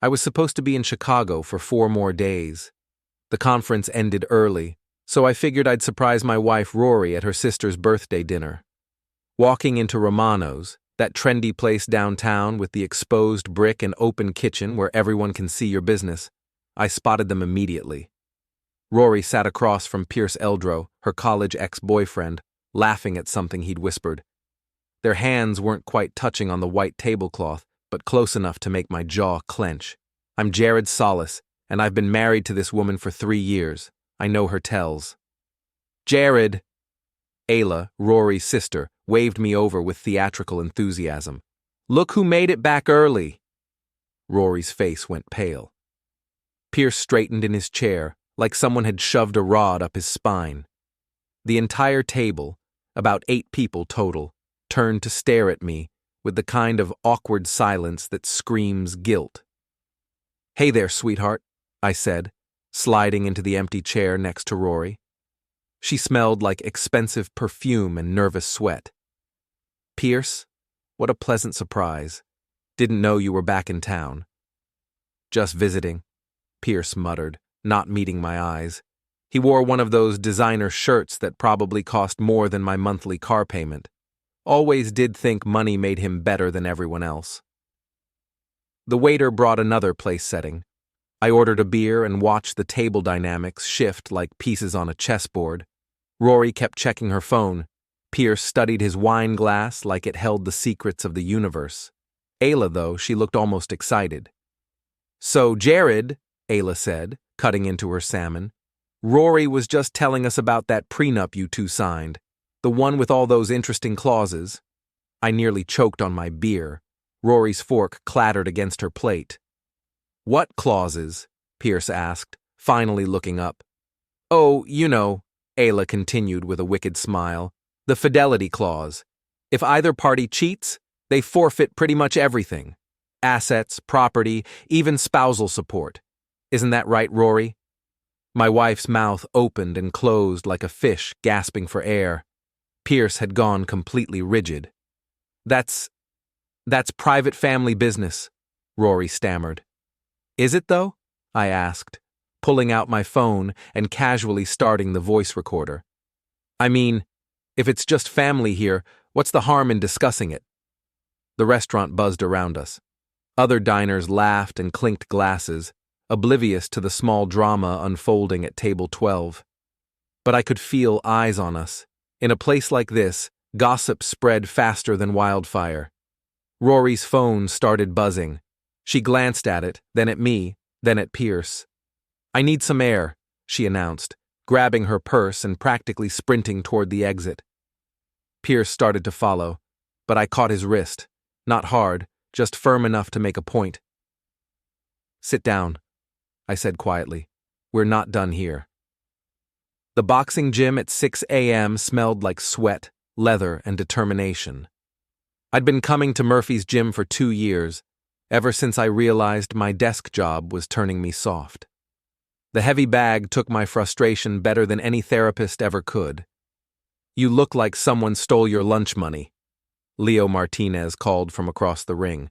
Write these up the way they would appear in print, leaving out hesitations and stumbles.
I was supposed to be in Chicago for 4 more days. The conference ended early, so I figured I'd surprise my wife Rory at her sister's birthday dinner. Walking into Romano's, that trendy place downtown with the exposed brick and open kitchen where everyone can see your business, I spotted them immediately. Rory sat across from Pierce Eldrow, her college ex-boyfriend, laughing at something he'd whispered. Their hands weren't quite touching on the white tablecloth, but close enough to make my jaw clench. I'm Jared Sollace, and I've been married to this woman for 3 years. I know her tells. Jared! Ayla, Rory's sister, waved me over with theatrical enthusiasm. Look who made it back early! Rory's face went pale. Pierce straightened in his chair, like someone had shoved a rod up his spine. The entire table, about 8 people total, turned to stare at me with the kind of awkward silence that screams guilt. Hey there, sweetheart, I said, sliding into the empty chair next to Rory. She smelled like expensive perfume and nervous sweat. Pierce, what a pleasant surprise. Didn't know you were back in town. Just visiting, Pierce muttered, not meeting my eyes. He wore one of those designer shirts that probably cost more than my monthly car payment. Always did think money made him better than everyone else. The waiter brought another place setting. I ordered a beer and watched the table dynamics shift like pieces on a chessboard. Rory kept checking her phone. Pierce studied his wine glass like it held the secrets of the universe. Ayla, though, she looked almost excited. So, Jared, Ayla said, cutting into her salmon, Rory was just telling us about that prenup you two signed, the one with all those interesting clauses. I nearly choked on my beer. Rory's fork clattered against her plate. What clauses? Pierce asked, finally looking up. Oh, you know, Ayla continued with a wicked smile. The fidelity clause. If either party cheats, they forfeit pretty much everything. Assets, property, even spousal support. Isn't that right, Rory? My wife's mouth opened and closed like a fish gasping for air. Pierce had gone completely rigid. That's private family business, Rory stammered. Is it, though? I asked, pulling out my phone and casually starting the voice recorder. I mean, if it's just family here, what's the harm in discussing it? The restaurant buzzed around us. Other diners laughed and clinked glasses, oblivious to the small drama unfolding at table 12. But I could feel eyes on us. In a place like this, gossip spread faster than wildfire. Rory's phone started buzzing. She glanced at it, then at me, then at Pierce. I need some air, she announced, grabbing her purse and practically sprinting toward the exit. Pierce started to follow, but I caught his wrist, not hard, just firm enough to make a point. Sit down, I said quietly. We're not done here. The boxing gym at 6 a.m. smelled like sweat, leather, and determination. I'd been coming to Murphy's gym for 2 years, ever since I realized my desk job was turning me soft. The heavy bag took my frustration better than any therapist ever could. You look like someone stole your lunch money, Leo Martinez called from across the ring.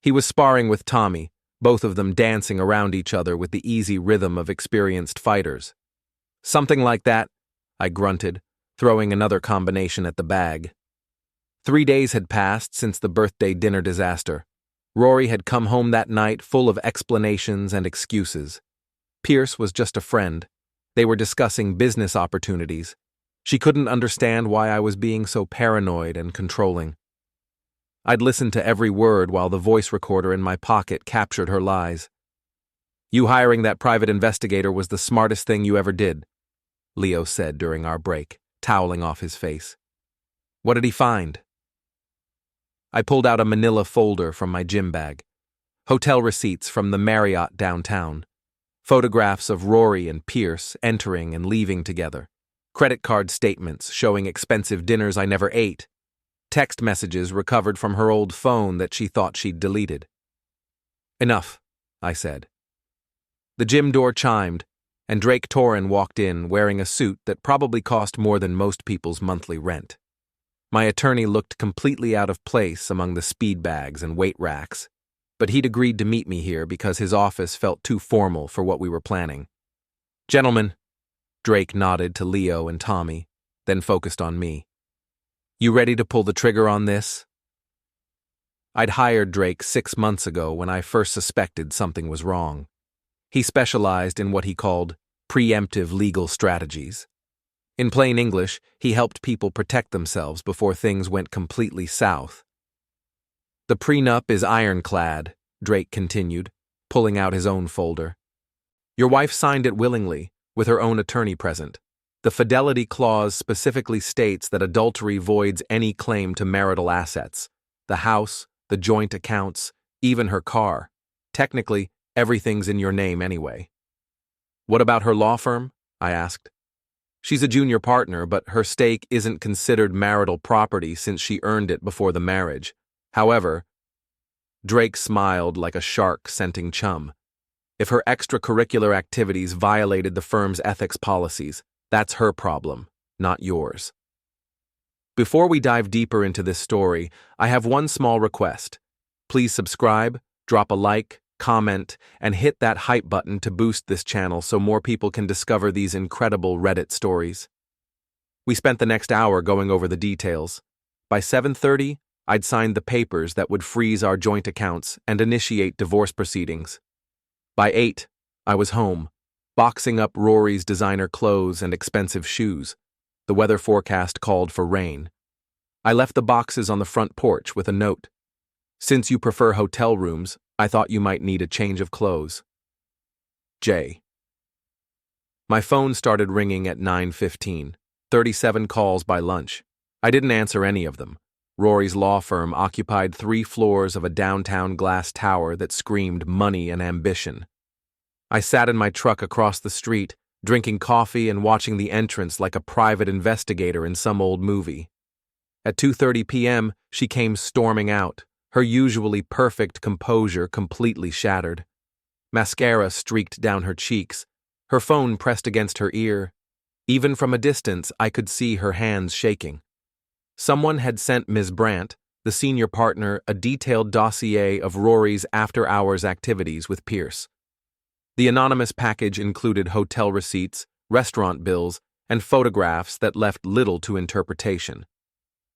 He was sparring with Tommy, both of them dancing around each other with the easy rhythm of experienced fighters. Something like that, I grunted, throwing another combination at the bag. 3 days had passed since the birthday dinner disaster. Rory had come home that night full of explanations and excuses. Pierce was just a friend. They were discussing business opportunities. She couldn't understand why I was being so paranoid and controlling. I'd listened to every word while the voice recorder in my pocket captured her lies. You hiring that private investigator was the smartest thing you ever did, Leo said during our break, toweling off his face. What did he find? I pulled out a manila folder from my gym bag. Hotel receipts from the Marriott downtown. Photographs of Rory and Pierce entering and leaving together. Credit card statements showing expensive dinners I never ate. Text messages recovered from her old phone that she thought she'd deleted. Enough, I said. The gym door chimed, and Drake Torrin walked in wearing a suit that probably cost more than most people's monthly rent. My attorney looked completely out of place among the speed bags and weight racks. but he'd agreed to meet me here because his office felt too formal for what we were planning. "Gentlemen," Drake nodded to Leo and Tommy, then focused on me. "You ready to pull the trigger on this?" I'd hired Drake 6 months ago when I first suspected something was wrong. He specialized in what he called preemptive legal strategies. In plain English, he helped people protect themselves before things went completely south. "The prenup is ironclad," Drake continued, pulling out his own folder. "Your wife signed it willingly, with her own attorney present. The fidelity clause specifically states that adultery voids any claim to marital assets, the house, the joint accounts, even her car. Technically, everything's in your name anyway." "What about her law firm?" I asked. "She's a junior partner, but her stake isn't considered marital property since she earned it before the marriage. However," Drake smiled like a shark scenting chum, "if her extracurricular activities violated the firm's ethics policies, that's her problem, not yours." Before we dive deeper into this story, I have one small request. Please subscribe, drop a like, comment, and hit that hype button to boost this channel so more people can discover these incredible Reddit stories. We spent the next hour going over the details. By 7:30, I'd signed the papers that would freeze our joint accounts and initiate divorce proceedings. By 8, I was home, boxing up Rory's designer clothes and expensive shoes. The weather forecast called for rain. I left the boxes on the front porch with a note. "Since you prefer hotel rooms, I thought you might need a change of clothes. J." My phone started ringing at 9:15, 37 calls by lunch. I didn't answer any of them. Rory's law firm occupied 3 floors of a downtown glass tower that screamed money and ambition. I sat in my truck across the street, drinking coffee and watching the entrance like a private investigator in some old movie. At 2:30 p.m., she came storming out, her usually perfect composure completely shattered. Mascara streaked down her cheeks, her phone pressed against her ear. Even from a distance, I could see her hands shaking. Someone had sent Ms. Brandt, the senior partner, a detailed dossier of Rory's after-hours activities with Pierce. The anonymous package included hotel receipts, restaurant bills, and photographs that left little to interpretation.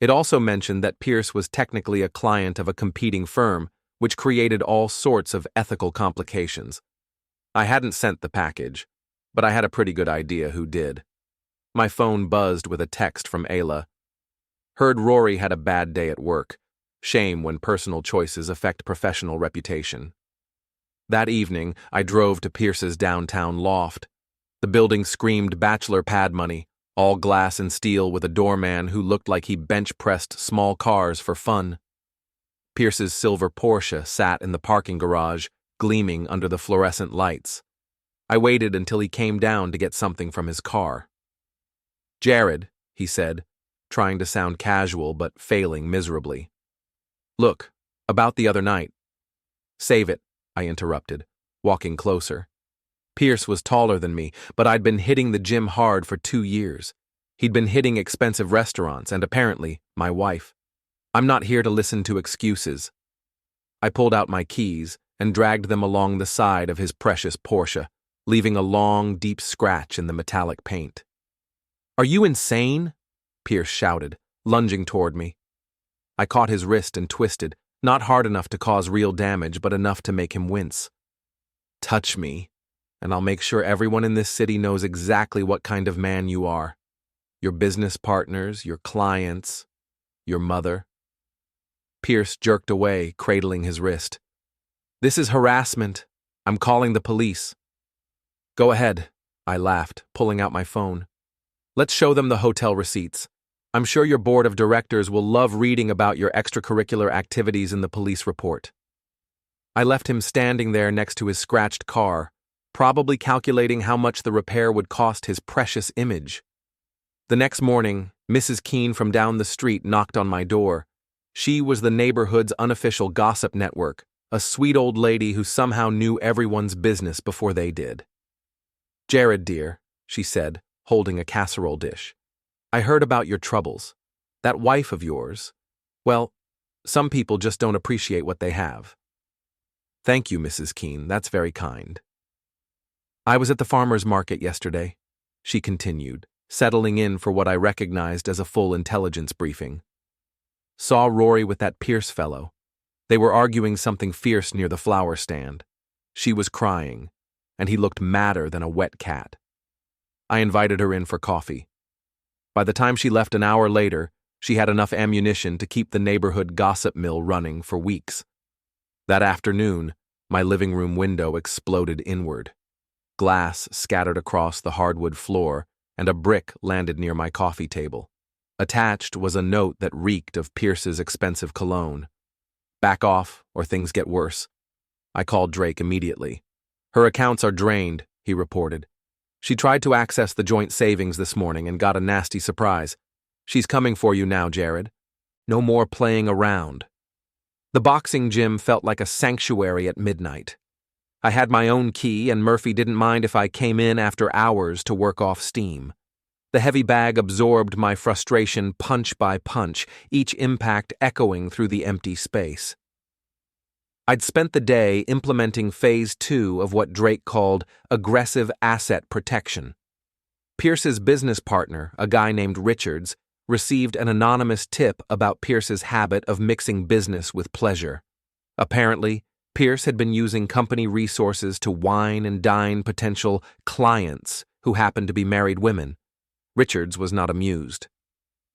It also mentioned that Pierce was technically a client of a competing firm, which created all sorts of ethical complications. I hadn't sent the package, but I had a pretty good idea who did. My phone buzzed with a text from Ayla. "Heard Rory had a bad day at work. Shame when personal choices affect professional reputation." That evening, I drove to Pierce's downtown loft. The building screamed bachelor pad money, all glass and steel with a doorman who looked like he bench-pressed small cars for fun. Pierce's silver Porsche sat in the parking garage, gleaming under the fluorescent lights. I waited until he came down to get something from his car. "Jared," he said, trying to sound casual but failing miserably. "Look, about the other night." "Save it," I interrupted, walking closer. Pierce was taller than me, but I'd been hitting the gym hard for 2 years. He'd been hitting expensive restaurants and apparently my wife. "I'm not here to listen to excuses." I pulled out my keys and dragged them along the side of his precious Porsche, leaving a long, deep scratch in the metallic paint. "Are you insane?" Pierce shouted, lunging toward me. I caught his wrist and twisted, not hard enough to cause real damage, but enough to make him wince. "Touch me, and I'll make sure everyone in this city knows exactly what kind of man you are. Your business partners, your clients, your mother." Pierce jerked away, cradling his wrist. "This is harassment. I'm calling the police." "Go ahead," I laughed, pulling out my phone. "Let's show them the hotel receipts. I'm sure your board of directors will love reading about your extracurricular activities in the police report." I left him standing there next to his scratched car, probably calculating how much the repair would cost his precious image. The next morning, Mrs. Keene from down the street knocked on my door. She was the neighborhood's unofficial gossip network, a sweet old lady who somehow knew everyone's business before they did. "Jared, dear," she said, holding a casserole dish. "I heard about your troubles. That wife of yours, well, some people just don't appreciate what they have." Thank you, Mrs. Keene. That's very kind. I was at the farmer's market yesterday, she continued, settling in for what I recognized as a full intelligence briefing. Saw Rory with that Pierce fellow. They were arguing something fierce near the flower stand. She was crying, and he looked madder than a wet cat. I invited her in for coffee. By the time she left an hour later, she had enough ammunition to keep the neighborhood gossip mill running for weeks. That afternoon, my living room window exploded inward. Glass scattered across the hardwood floor, and a brick landed near my coffee table. Attached was a note that reeked of Pierce's expensive cologne. Back off, or things get worse. I called Drake immediately. Her accounts are drained, he reported. She tried to access the joint savings this morning and got a nasty surprise. She's coming for you now, Jared. No more playing around. The boxing gym felt like a sanctuary at midnight. I had my own key, and Murphy didn't mind if I came in after hours to work off steam. The heavy bag absorbed my frustration punch by punch, each impact echoing through the empty space. I'd spent the day implementing Phase 2 of what Drake called aggressive asset protection. Pierce's business partner, a guy named Richards, received an anonymous tip about Pierce's habit of mixing business with pleasure. Apparently, Pierce had been using company resources to wine and dine potential clients who happened to be married women. Richards was not amused.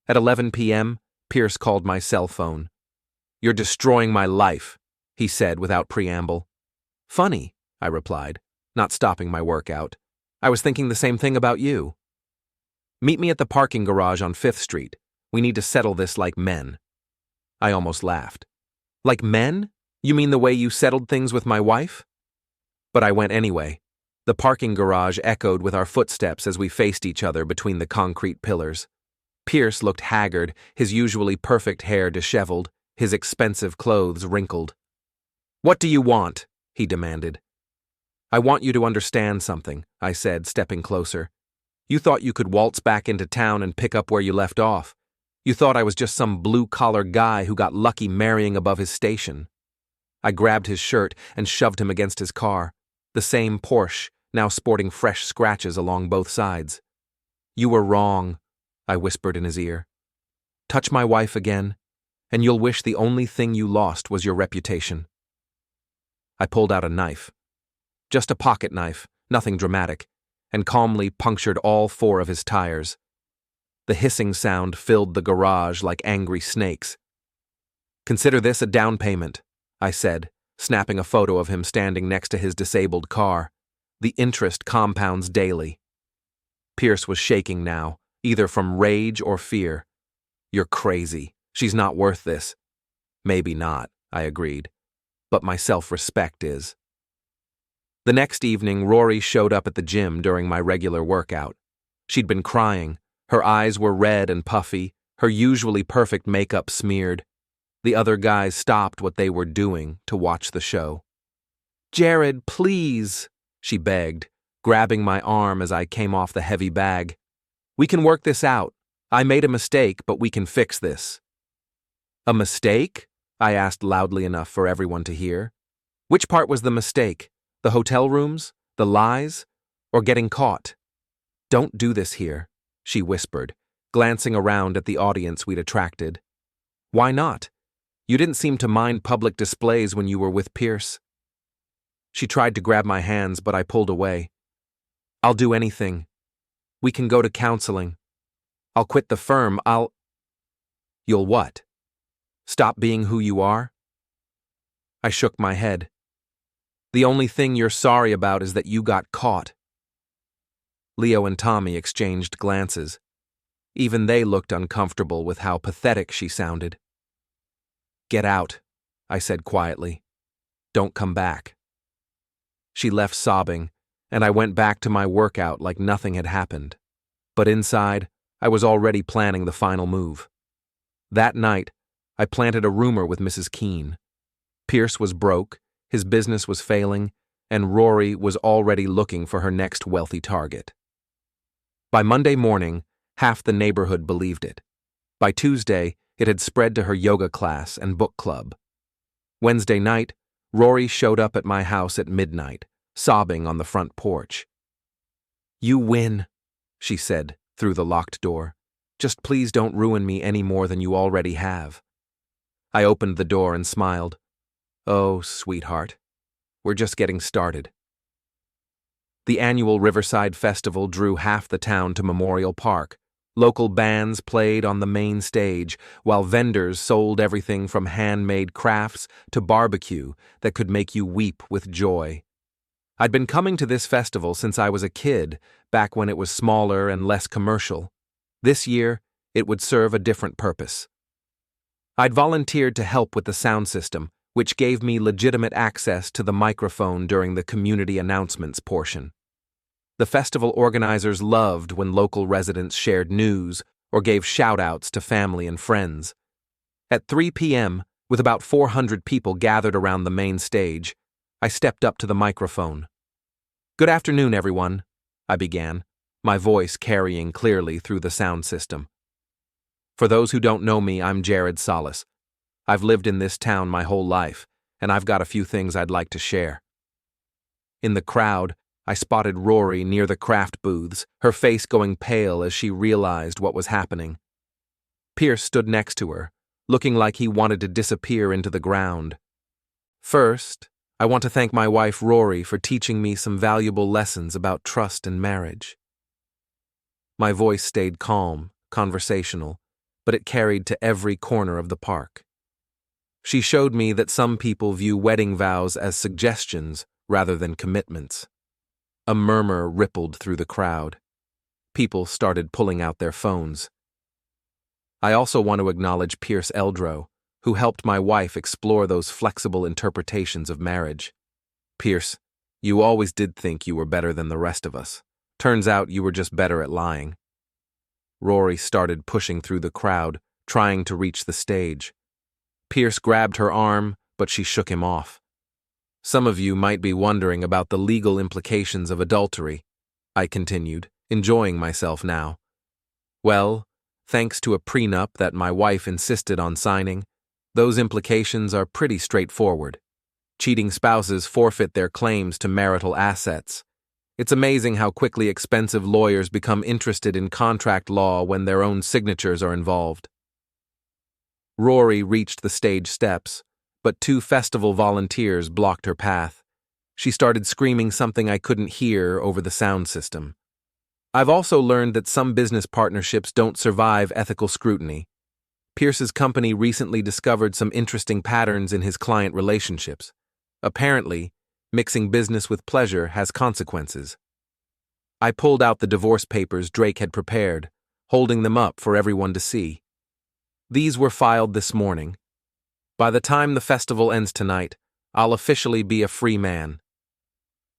At 11 p.m., Pierce called my cell phone. "You're destroying my life," he said without preamble. "Funny," I replied, not stopping my workout. "I was thinking the same thing about you." "Meet me at the parking garage on 5th Street. We need to settle this like men." I almost laughed. "Like men? You mean the way you settled things with my wife?" But I went anyway. The parking garage echoed with our footsteps as we faced each other between the concrete pillars. Pierce looked haggard, his usually perfect hair disheveled, his expensive clothes wrinkled. "What do you want?" he demanded. "I want you to understand something," I said, stepping closer. "You thought you could waltz back into town and pick up where you left off. You thought I was just some blue-collar guy who got lucky marrying above his station." I grabbed his shirt and shoved him against his car, the same Porsche, now sporting fresh scratches along both sides. "You were wrong," I whispered in his ear. "Touch my wife again, and you'll wish the only thing you lost was your reputation." I pulled out a knife. Just a pocket knife, nothing dramatic, and calmly punctured all 4 of his tires. The hissing sound filled the garage like angry snakes. "Consider this a down payment," I said, snapping a photo of him standing next to his disabled car. "The interest compounds daily." Pierce was shaking now, either from rage or fear. "You're crazy. She's not worth this." "Maybe not," I agreed, "but my self-respect is." The next evening, Rory showed up at the gym during my regular workout. She'd been crying. Her eyes were red and puffy, her usually perfect makeup smeared. The other guys stopped what they were doing to watch the show. "Jared, please," she begged, grabbing my arm as I came off the heavy bag. "We can work this out. I made a mistake, but we can fix this." "A mistake?" I asked loudly enough for everyone to hear. "Which part was the mistake? The hotel rooms? The lies? Or getting caught?" "Don't do this here," she whispered, glancing around at the audience we'd attracted. "Why not? You didn't seem to mind public displays when you were with Pierce." She tried to grab my hands, but I pulled away. "I'll do anything. We can go to counseling. I'll quit the firm. You'll what? Stop being who you are?" I shook my head. "The only thing you're sorry about is that you got caught." Leo and Tommy exchanged glances. Even they looked uncomfortable with how pathetic she sounded. "Get out," I said quietly. "Don't come back." She left sobbing, and I went back to my workout like nothing had happened. But inside, I was already planning the final move. That night, I planted a rumor with Mrs. Keene. Pierce was broke, his business was failing, and Rory was already looking for her next wealthy target. By Monday morning, half the neighborhood believed it. By Tuesday, it had spread to her yoga class and book club. Wednesday night, Rory showed up at my house at midnight, sobbing on the front porch. "You win," she said through the locked door. "Just please don't ruin me any more than you already have." I opened the door and smiled. "Oh, sweetheart, we're just getting started." The annual Riverside Festival drew half the town to Memorial Park. Local bands played on the main stage, while vendors sold everything from handmade crafts to barbecue that could make you weep with joy. I'd been coming to this festival since I was a kid, back when it was smaller and less commercial. This year, it would serve a different purpose. I'd volunteered to help with the sound system, which gave me legitimate access to the microphone during the community announcements portion. The festival organizers loved when local residents shared news or gave shout-outs to family and friends. At 3 p.m., with about 400 people gathered around the main stage, I stepped up to the microphone. "Good afternoon, everyone," I began, my voice carrying clearly through the sound system. "For those who don't know me, I'm Jared Sollace. I've lived in this town my whole life, and I've got a few things I'd like to share." In the crowd, I spotted Rory near the craft booths, her face going pale as she realized what was happening. Pierce stood next to her, looking like he wanted to disappear into the ground. "First, I want to thank my wife Rory for teaching me some valuable lessons about trust and marriage." My voice stayed calm, conversational, but it carried to every corner of the park. She showed me that some people view wedding vows as suggestions rather than commitments. A murmur rippled through the crowd. People started pulling out their phones. I also want to acknowledge Pierce Eldrow, who helped my wife explore those flexible interpretations of marriage. "Pierce, you always did think you were better than the rest of us. Turns out you were just better at lying." Rory started pushing through the crowd, trying to reach the stage. Pierce grabbed her arm, but she shook him off. "Some of you might be wondering about the legal implications of adultery," I continued, enjoying myself now. "Well, thanks to a prenup that my wife insisted on signing, those implications are pretty straightforward. Cheating spouses forfeit their claims to marital assets. It's amazing how quickly expensive lawyers become interested in contract law when their own signatures are involved." Rory reached the stage steps, but 2 festival volunteers blocked her path. She started screaming something I couldn't hear over the sound system. I've also learned that some business partnerships don't survive ethical scrutiny. Pierce's company recently discovered some interesting patterns in his client relationships. Apparently, mixing business with pleasure has consequences. I pulled out the divorce papers Drake had prepared, holding them up for everyone to see. These were filed this morning. By the time the festival ends tonight, I'll officially be a free man.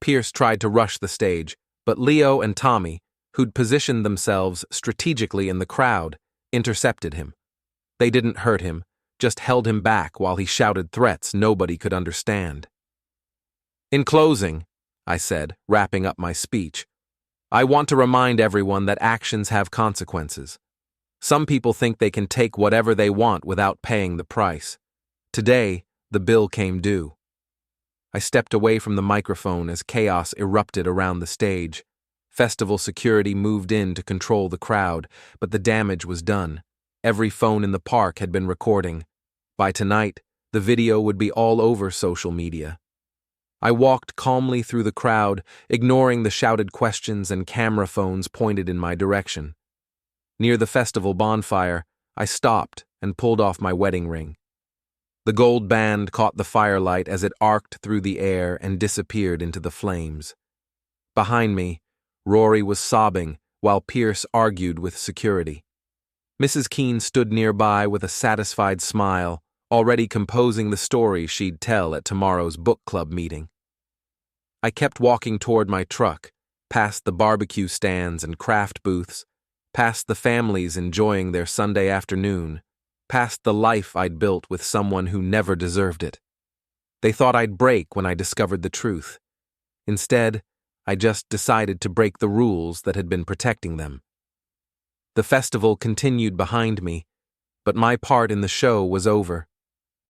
Pierce tried to rush the stage, but Leo and Tommy, who'd positioned themselves strategically in the crowd, intercepted him. They didn't hurt him, just held him back while he shouted threats nobody could understand. "In closing," I said, wrapping up my speech, "I want to remind everyone that actions have consequences. Some people think they can take whatever they want without paying the price. Today, the bill came due." I stepped away from the microphone as chaos erupted around the stage. Festival security moved in to control the crowd, but the damage was done. Every phone in the park had been recording. By tonight, the video would be all over social media. I walked calmly through the crowd, ignoring the shouted questions and camera phones pointed in my direction. Near the festival bonfire, I stopped and pulled off my wedding ring. The gold band caught the firelight as it arced through the air and disappeared into the flames. Behind me, Rory was sobbing while Pierce argued with security. Mrs. Keene stood nearby with a satisfied smile, already composing the story she'd tell at tomorrow's book club meeting. I kept walking toward my truck, past the barbecue stands and craft booths, past the families enjoying their Sunday afternoon, past the life I'd built with someone who never deserved it. They thought I'd break when I discovered the truth. Instead, I just decided to break the rules that had been protecting them. The festival continued behind me, but my part in the show was over.